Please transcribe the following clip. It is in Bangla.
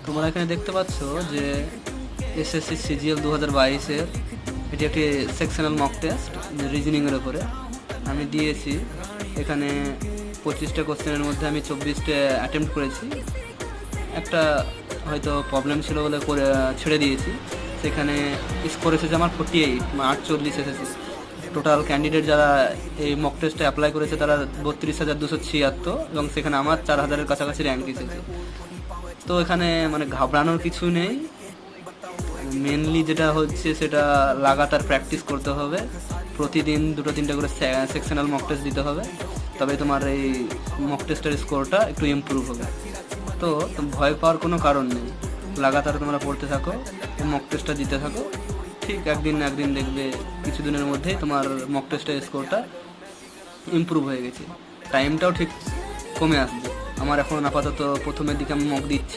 তোমরা এখানে দেখতে পাচ্ছ যে এসএসসি সিজিএল 2022-এর এটি একটি সেকশনাল মক টেস্ট রিজনিংয়ের ওপরে আমি দিয়েছি। এখানে 25টা কোশ্চেনের মধ্যে আমি 24টে অ্যাটেম্প্ট করেছি। একটা হয়তো প্রবলেম ছিল বলে করে ছেড়ে দিয়েছি। সেখানে স্কোর এসেছে আমার 48, 48 এসেছে। টোটাল ক্যান্ডিডেট যারা এই মক টেস্টে অ্যাপ্লাই করেছে তারা 32,276, এবং সেখানে আমার 4,000-এর কাছাকাছি র্যাঙ্ক এসেছে। তো এখানে মানে ঘাবড়ানোর কিছু নেই। মেনলি যেটা হচ্ছে সেটা লাগাতার প্র্যাকটিস করতে হবে। প্রতিদিন 2-3টে করে সেকশনাল মক টেস্ট দিতে হবে, তবে তোমার এই মক টেস্টের স্কোরটা একটু ইমপ্রুভ হবে। তো ভয় পাওয়ার কোনো কারণ নেই, লাগাতার তোমরা পড়তে থাকো, মক টেস্টটা দিতে থাকো। ঠিক একদিন না একদিন দেখবে কিছুদিনের মধ্যেই তোমার মক টেস্টের স্কোরটা ইমপ্রুভ হয়ে গেছে, টাইমটাও ঠিক কমে আসবে। আমার এখন আপাতত প্রথমের দিকে আমি মক দিচ্ছি,